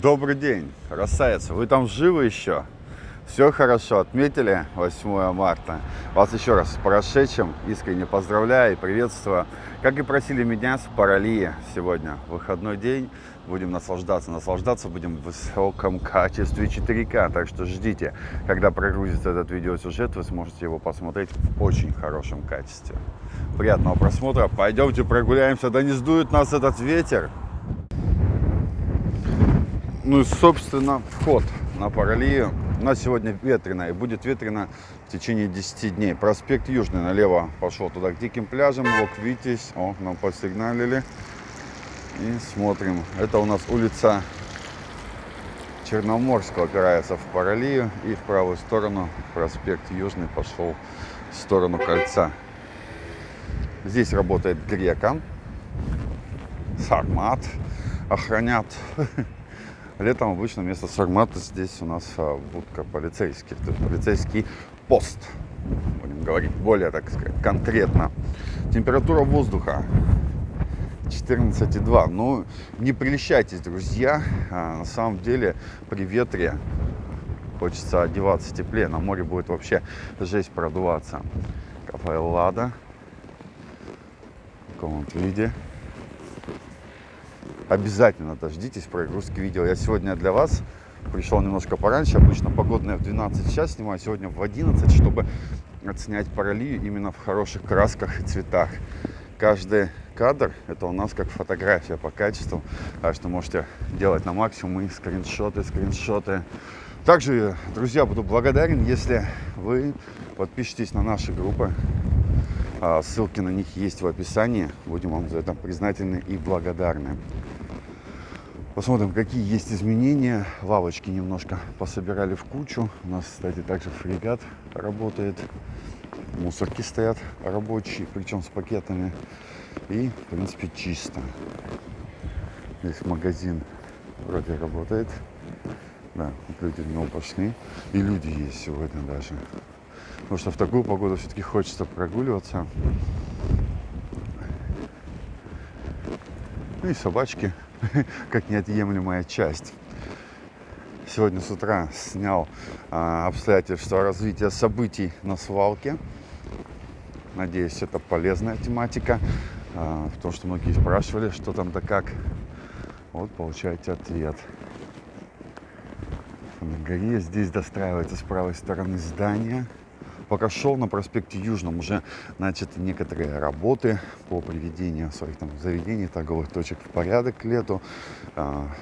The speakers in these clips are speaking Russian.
Добрый день, красавица. Вы там живы еще? Все хорошо, отметили 8 марта. Вас еще раз с прошедшим искренне поздравляю и приветствую. Как и просили меня, с Паралии сегодня выходной день. Будем наслаждаться. Наслаждаться будем в высоком качестве 4К. Так что ждите, когда прогрузится этот видеосюжет, вы сможете его посмотреть в очень хорошем качестве. Приятного просмотра. Пойдемте прогуляемся, да не сдует нас этот ветер. Ну и, собственно, вход на Паралию. У нас сегодня ветрено, и будет ветрено в течение 10 дней. Проспект Южный налево пошел туда к диким пляжам. Лок Витязь. О, нам посигналили. И смотрим. Это у нас улица Черноморская упирается в Паралию. И в правую сторону проспект Южный пошел в сторону кольца. Здесь работает Грека. Сармат охранят. Летом обычно вместо сармата здесь у нас будка полицейских, то есть полицейский пост. Будем говорить более, так сказать, конкретно. Температура воздуха 14,2. Ну, не прельщайтесь, друзья. На самом деле при ветре хочется одеваться теплее. На море будет вообще жесть продуваться. Кафе Лада в таком вот виде. Обязательно дождитесь прогрузки видео. Я сегодня для вас пришел немножко пораньше. Обычно погодная в 12 час снимаю. Сегодня в 11, чтобы отснять Паралию именно в хороших красках и цветах. Каждый кадр — это у нас как фотография по качеству. Так что можете делать на максимум и скриншоты. Также, друзья, буду благодарен, если вы подпишитесь на наши группы. Ссылки на них есть в описании. Будем вам за это признательны и благодарны. Посмотрим, какие есть изменения. Лавочки немножко пособирали в кучу. У нас, кстати, также фрегат работает. Мусорки стоят рабочие, причем с пакетами. И, в принципе, чисто. Здесь магазин вроде работает. Да, вот люди в него пошли. И люди есть сегодня даже. Потому что в такую погоду все-таки хочется прогуливаться. Ну и собачки, как неотъемлемая часть. Сегодня с утра снял обстоятельства развития событий на свалке. Надеюсь, это полезная тематика. Потому что многие спрашивали, что там да как. Вот получаете ответ. На горе здесь достраивается с правой стороны здание. Пока шел на проспекте Южном, уже начаты некоторые работы по приведению своих там заведений, торговых точек в порядок к лету.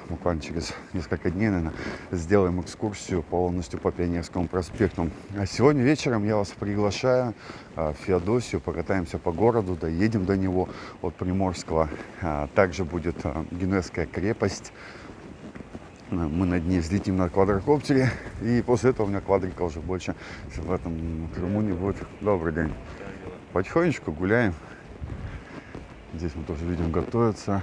Буквально через несколько дней, наверное, сделаем экскурсию полностью по Пионерскому проспекту. А сегодня вечером я вас приглашаю в Феодосию, покатаемся по городу, доедем до него от Приморского. Также будет Генуэзская крепость. Мы над ней взлетим на квадрокоптере. И после этого у меня квадрика уже больше в этом Крыму не будет. Добрый день. Потихонечку гуляем. Здесь мы тоже видим, готовятся.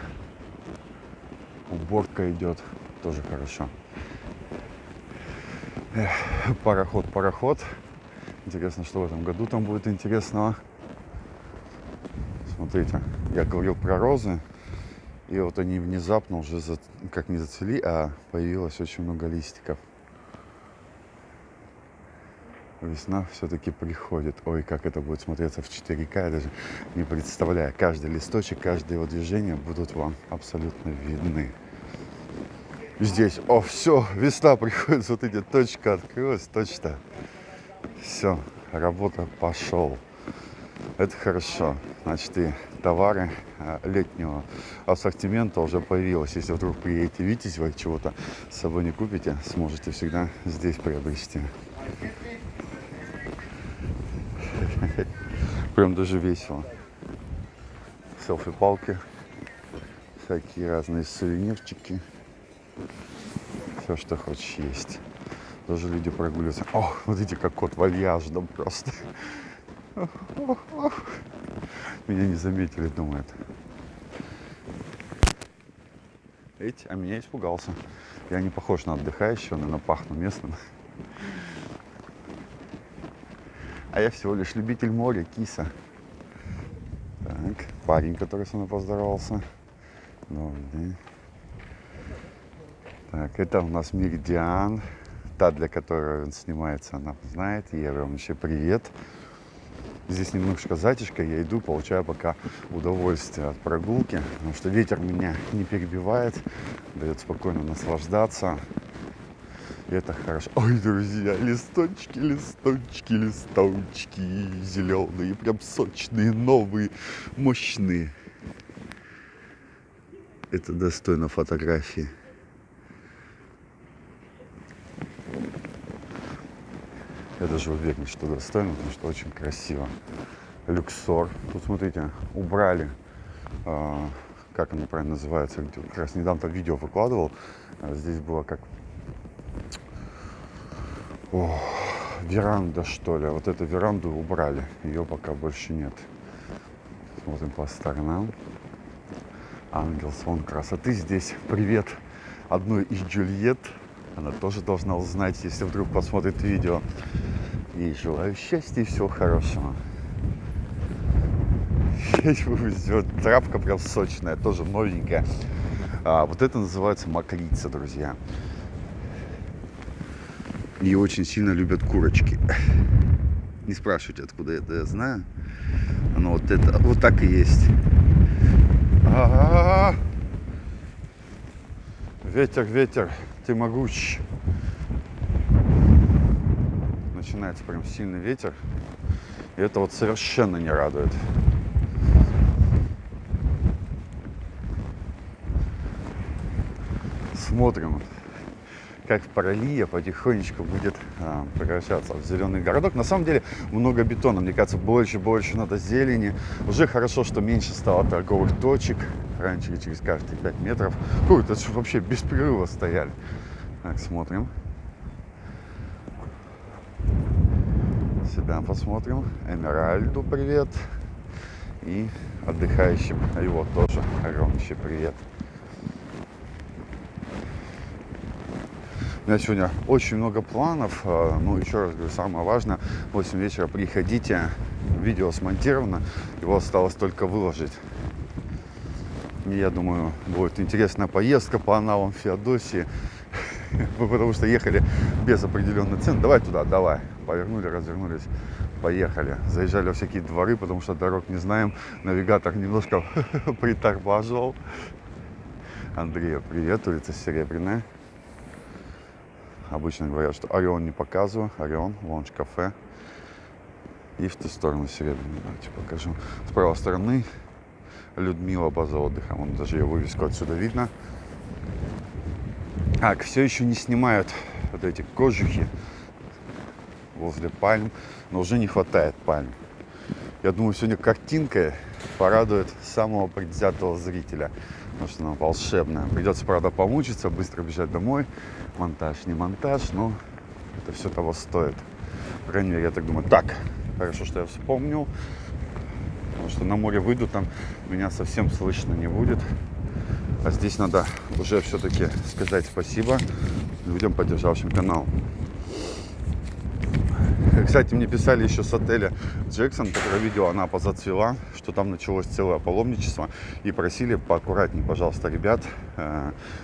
Уборка идет. Тоже хорошо. Пароход. Интересно, что в этом году там будет интересного. Смотрите, я говорил про розы. И вот они внезапно уже как не зацвели, а появилось очень много листиков. Весна все-таки приходит. Ой, как это будет смотреться в 4К, я даже не представляю. Каждый листочек, каждое его движение будут вам абсолютно видны. Здесь, все, весна приходит, смотрите, точка открылась, точно. Все, работа пошел. Это хорошо. Значит, и товары летнего ассортимента уже появилось. Если вдруг приедете в Витязь, вы чего-то с собой не купите, сможете всегда здесь приобрести. Прям даже весело. Селфи-палки, всякие разные сувенирчики. Все, что хочешь, есть. Тоже люди прогуливаются. О, смотрите, как кот вальяжно просто. Меня не заметили, думают. Видите, а меня испугался. Я не похож на отдыхающего, наверное, пахну местным. А я всего лишь любитель моря, киса. Так, парень, который со мной поздоровался. Добрый день. Так, это у нас Меридиан. Та, для которой он снимается, она знает. Я вам еще привет. Здесь немножко затишка, я иду, получаю пока удовольствие от прогулки, потому что ветер меня не перебивает, дает спокойно наслаждаться. И это хорошо. Ой, друзья, листочки, листочки, листочки зеленые, прям сочные, новые, мощные. Это достойно фотографии. Я даже уверен, что достойно, потому что очень красиво. Люксор. Тут, смотрите, убрали, как оно правильно называется, как раз недавно видео выкладывал. Здесь было как веранда, что ли. Вот эту веранду убрали, ее пока больше нет. Смотрим по сторонам. Ангел, сон красоты здесь. Привет одной из Джульетт. Она тоже должна узнать, если вдруг посмотрит видео. И желаю счастья и всего хорошего. Травка прям сочная, тоже новенькая. Вот это называется мокрица, друзья. Ее очень сильно любят курочки. Не спрашивайте, откуда это я знаю. Но вот это, вот так и есть. Ветер, ветер, ты могуч. Начинается прям сильный ветер. И это вот совершенно не радует. Смотрим, как Паралия потихонечку будет превращаться в зеленый городок. На самом деле много бетона, мне кажется, больше надо зелени. Уже хорошо, что меньше стало торговых точек. Раньше через каждые 5 метров. Ой, это же вообще без перерыва стояли. Так, смотрим. Сюда посмотрим. Эмеральду привет. И отдыхающим его тоже огромнейший привет. У меня сегодня очень много планов. Ну, еще раз говорю, самое важное, в 8 вечера приходите. Видео смонтировано. Его осталось только выложить. И я думаю, будет интересная поездка по аналам Феодосии. Мы потому что ехали без определенной цены. Давай туда, давай. Повернули, развернулись, поехали. Заезжали во всякие дворы, потому что дорог не знаем. Навигатор немножко притормаживал. Андрея, привет, улица Серебряная. Обычно говорят, что Орион не показываю. Орион, лонж кафе. И в ту сторону Серебряную. Давайте покажу. С правой стороны Людмила, база отдыха. Вон даже ее вывеску отсюда видно. Так, все еще не снимают вот эти кожухи возле пальм, но уже не хватает пальм. Я думаю, сегодня картинка порадует самого предвзятого зрителя, потому что она волшебная. Придется, правда, помучиться, быстро бежать домой. Монтаж, не монтаж, но это все того стоит. По крайней мере, я так думаю. Так, хорошо, что я вспомнил, потому что на море выйду, там меня совсем слышно не будет. А здесь надо уже все-таки сказать спасибо людям, поддержавшим канал. Кстати, мне писали еще с отеля Джексон, которое видео Анапа зацвела, что там началось целое паломничество, и просили поаккуратнее, пожалуйста, ребят.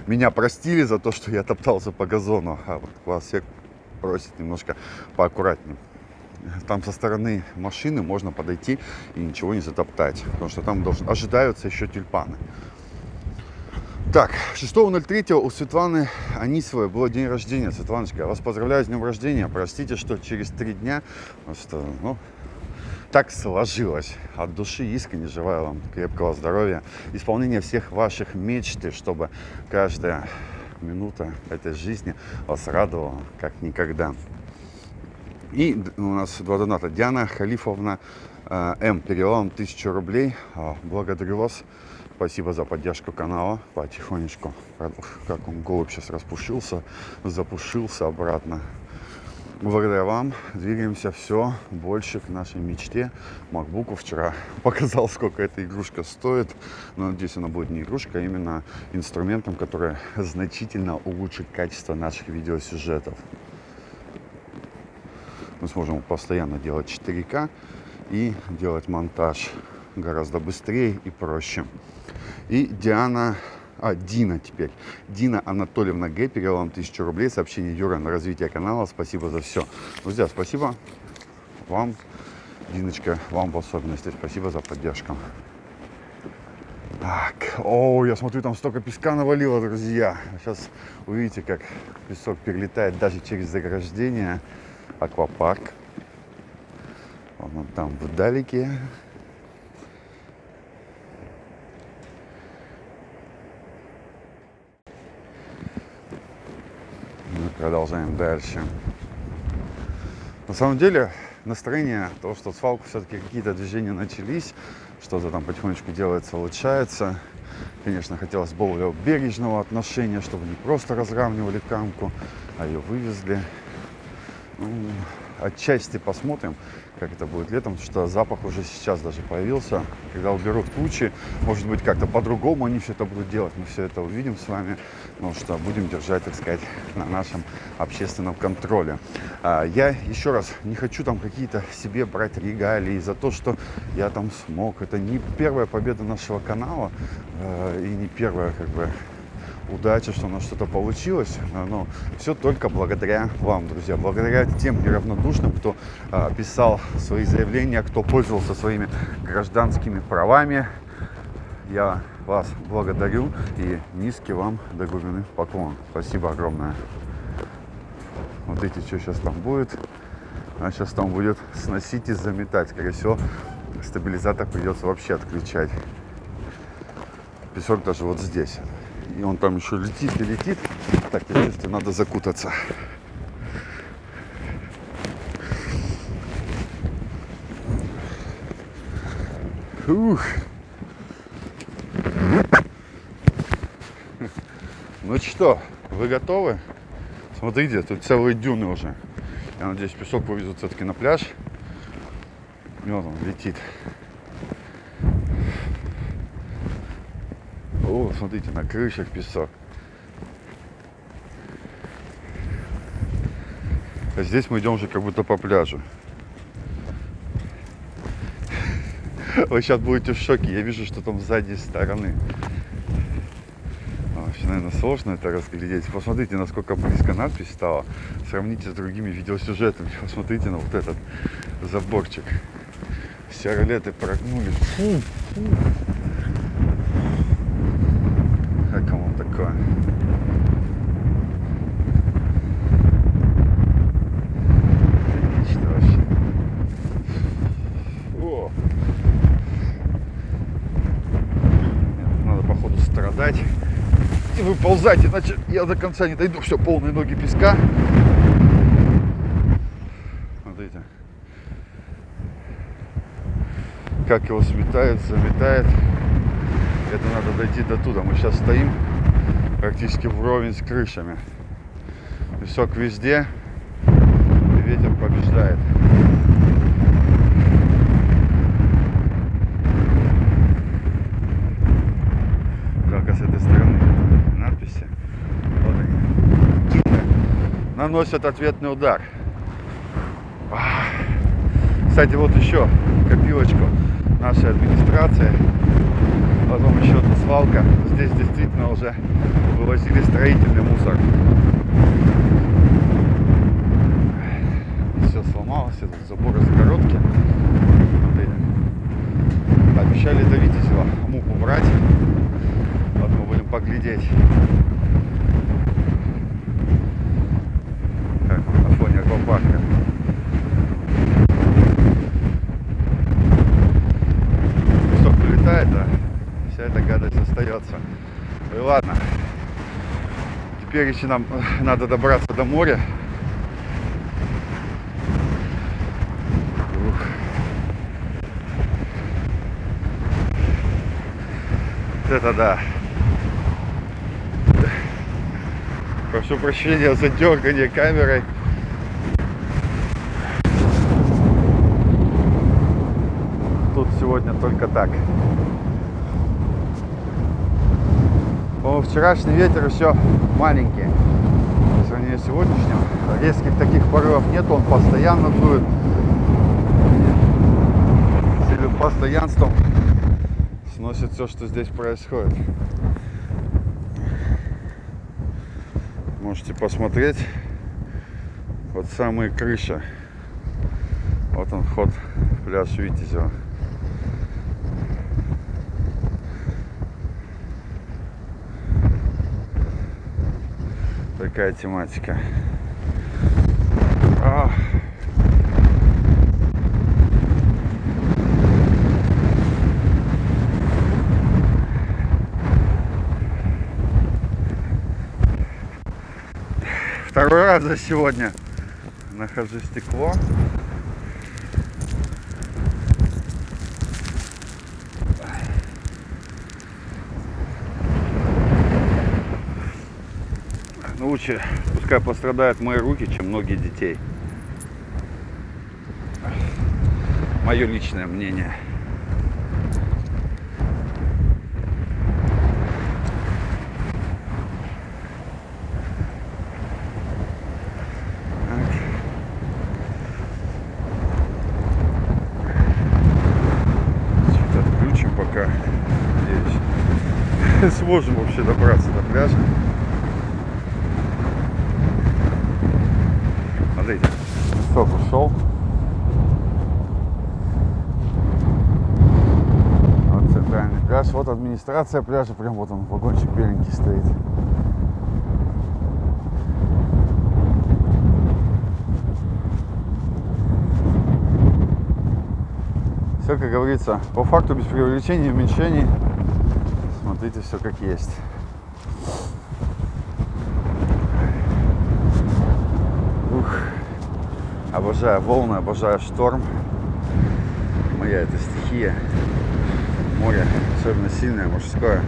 Меня простили за то, что я топтался по газону, а вот вас всех просят немножко поаккуратнее. Там со стороны машины можно подойти и ничего не затоптать, потому что там ожидаются еще тюльпаны. Так, 6.03 у Светланы Анисовой было день рождения. Светланочка, я вас поздравляю с днем рождения. Простите, что через 3 дня, потому что, ну, так сложилось. От души искренне желаю вам крепкого здоровья, исполнения всех ваших мечт, чтобы каждая минута этой жизни вас радовала как никогда. И у нас 2 доната. Диана Халифовна М. перевела вам 1000 рублей. Благодарю вас. Спасибо за поддержку канала. Потихонечку, как он голубь сейчас распушился, запушился обратно. Благодаря вам двигаемся все больше к нашей мечте. Макбуку вчера показал, сколько эта игрушка стоит. Но надеюсь, она будет не игрушка, а именно инструментом, который значительно улучшит качество наших видеосюжетов. Мы сможем постоянно делать 4К и делать монтаж гораздо быстрее и проще. И Диана Дина теперь. Дина Анатольевна Г. перевела вам 1000 рублей. Сообщение Юра на развитие канала. Спасибо за все. Друзья, спасибо вам, Диночка, вам в особенности. Спасибо за поддержку. Так, я смотрю, там столько песка навалило, друзья. Сейчас увидите, как песок перелетает даже через заграждение. Аквапарк. Вон там вдалеке. Мы продолжаем дальше. На самом деле, настроение того, что свалку все-таки какие-то движения начались, что-то там потихонечку делается, улучшается. Конечно, хотелось более бережного отношения, чтобы не просто разравнивали камку, а ее вывезли. Отчасти посмотрим, как это будет летом, потому что запах уже сейчас даже появился. Когда уберут кучи, может быть, как-то по-другому они все это будут делать. Мы все это увидим с вами, потому что будем держать, так сказать, на нашем общественном контроле. Я еще раз не хочу там какие-то себе брать регалии за то, что я там смог. Это не первая победа нашего канала и не первая, как бы, удача, что у нас что-то получилось, но все только благодаря вам, друзья, благодаря тем неравнодушным, кто писал свои заявления, кто пользовался своими гражданскими правами. Я вас благодарю и низкий вам до глубины поклон. Спасибо огромное. Вот эти, что сейчас там будет? Сейчас там будет сносить и заметать. Скорее всего, стабилизатор придется вообще отключать. Песок даже вот здесь. И он там еще летит и летит. Так, я чувствую, надо закутаться. Ух. Ну что, вы готовы? Смотрите, тут целые дюны уже. Я надеюсь, песок вывезут все-таки на пляж. И вот он летит. О, смотрите, на крышах песок. А здесь мы идем уже как будто по пляжу. Вы сейчас будете в шоке. Я вижу, что там с задней стороны. Вообще, наверное, сложно это разглядеть. Посмотрите, насколько близко надпись стала. Сравните с другими видеосюжетами. Посмотрите на вот этот заборчик. Все ролеты прогнули. Фу, фу. Как вам такое? Отлично вообще. О! Надо, походу, страдать и выползать, иначе я до конца не дойду. Все, полные ноги песка. Смотрите. Как его сметает, заметает. Это надо дойти до туда. Мы сейчас стоим практически вровень с крышами. Песок везде, и ветер побеждает. Только с этой стороны надписи. Вот они. Наносят ответный удар. Кстати, вот еще копилочку нашей администрации. Потом еще одна свалка. Здесь действительно уже вывозили строительный мусор. Все сломалось, тут заборы, загородки. Обещали до Витязева муку брать. Вот мы будем поглядеть. Как на фоне аквапарка. Песок вылетает, да? Вся эта гадость остается. И ладно. Теперь еще нам надо добраться до моря. Это да. Прошу прощения за дергание камерой. Тут сегодня только так. По-моему, вчерашний ветер еще маленький по сравнению с сегодняшним. Резких таких порывов нет, он постоянно дует. С постоянством сносит все, что здесь происходит. Можете посмотреть. Вот самые крыши. Вот он вход в пляж Витязева. Такая тематика. Второй раз за сегодня нахожу стекло. Но лучше пускай пострадают мои руки, чем ноги детей. Мое личное мнение. Что-то отключим пока. Надеюсь, сможем вообще добраться до пляжа. Смотрите, песок ушел. Вот центральный пляж. Вот администрация пляжа. Прям вот он, вагончик беленький стоит. Все, как говорится, по факту, без преувеличений, уменьшений. Смотрите, все как есть. Обожаю волны, обожаю шторм. Моя эта стихия. Море, особенно сильное, мужское,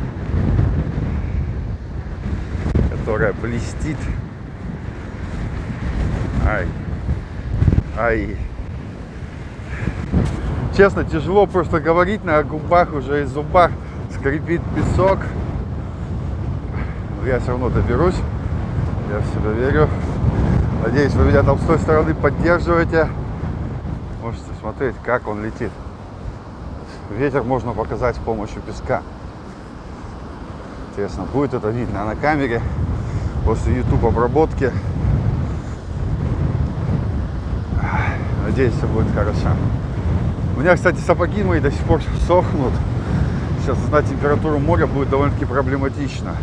которое блестит. Ай. Честно, тяжело просто говорить, на губах уже и зубах скрипит песок. Но я все равно доберусь. Я в себя верю. Надеюсь, вы меня там с той стороны поддерживаете. Можете смотреть, как он летит. Ветер можно показать с помощью песка. Интересно, будет это видно на камере после YouTube обработки. Надеюсь, все будет хорошо. У меня, кстати, сапоги мои до сих пор сохнут. Сейчас узнать температуру моря будет довольно-таки проблематично.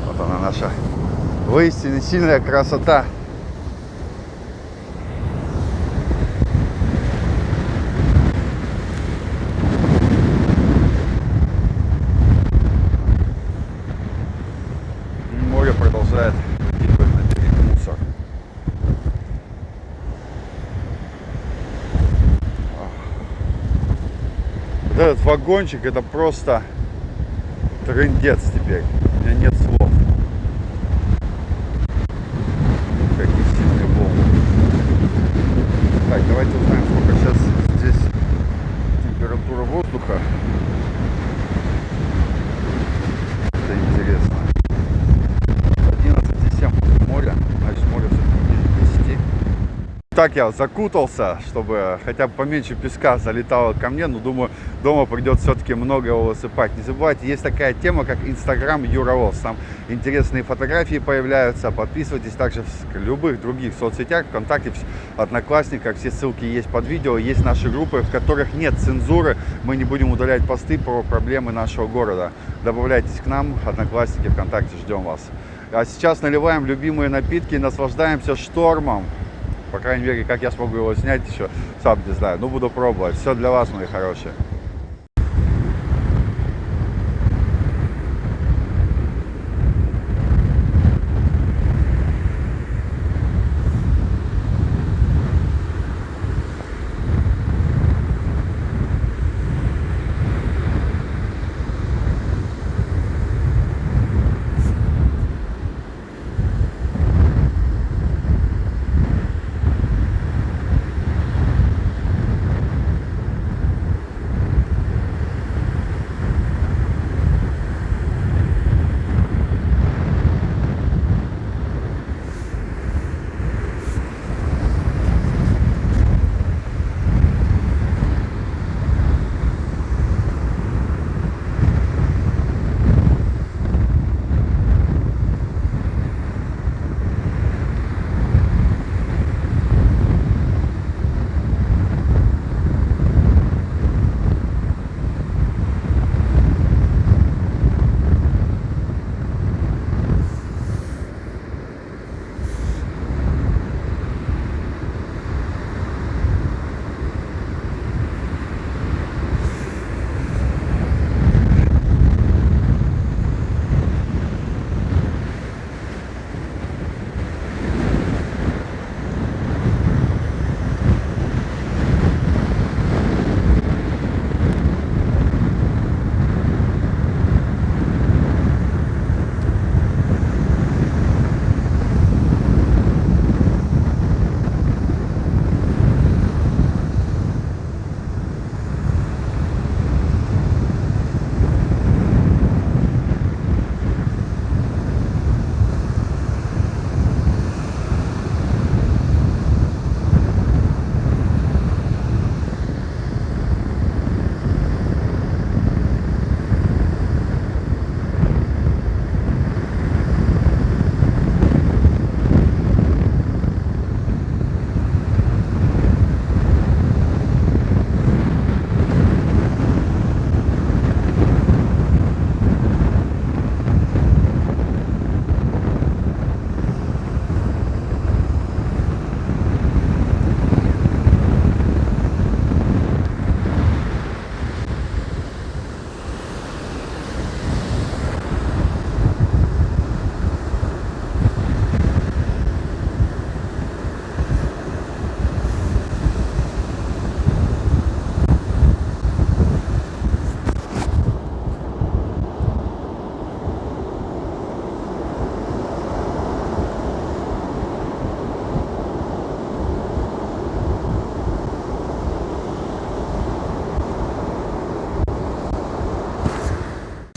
Вот она, наша воистину сильная красота. И море продолжает кипеть на берег мусор. Вот этот вагончик — это просто трындец теперь. У меня нет слов. Какие сильные волны. Так, давайте узнаем, сколько сейчас здесь температура воздуха. Это интересно. 11,7 моря, значит море все-таки 10. Так я закутался, чтобы хотя бы поменьше песка залетало ко мне, но думаю, дома придется все-таки много его высыпать. Не забывайте, есть такая тема, как Instagram Юровоз. Там интересные фотографии появляются. Подписывайтесь также в любых других соцсетях, ВКонтакте, Одноклассниках. Все ссылки есть под видео. Есть наши группы, в которых нет цензуры. Мы не будем удалять посты про проблемы нашего города. Добавляйтесь к нам, Одноклассники, ВКонтакте, ждем вас. А сейчас наливаем любимые напитки и наслаждаемся штормом. По крайней мере, как я смогу его снять, еще сам не знаю. Но буду пробовать. Все для вас, мои хорошие.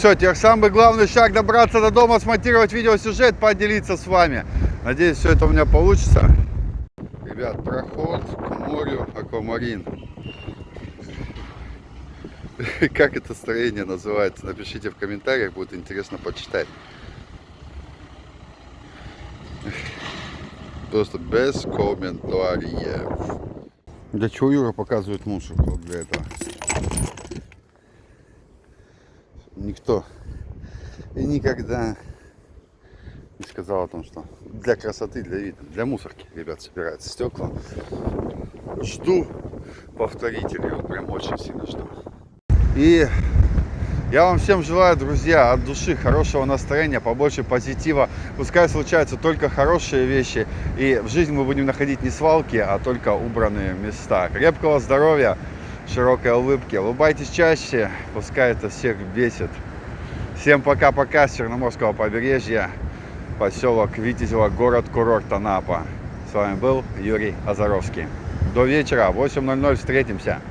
все, теперь самый главный шаг — добраться до дома, смонтировать видеосюжет, поделиться с вами. Надеюсь, все это у меня получится. Ребят, проход к морю Аквамарин. Как это строение называется? Напишите в комментариях, будет интересно почитать. Просто без комментариев. Для чего Юра показывает мусор? Вот для этого. Никто и никогда не сказал о том, что для красоты, для вида, для мусорки, ребят, собираются стекла. Жду повторителей, вот прям очень сильно жду. И я вам всем желаю, друзья, от души хорошего настроения, побольше позитива. Пускай случаются только хорошие вещи, и в жизни мы будем находить не свалки, а только убранные места. Крепкого здоровья, широкой улыбки. Улыбайтесь чаще, пускай это всех бесит. Всем пока-пока с Черноморского побережья, поселок Витязево, город-курорт Анапа. С вами был Юрий Азаровский. До вечера, 8:00 встретимся.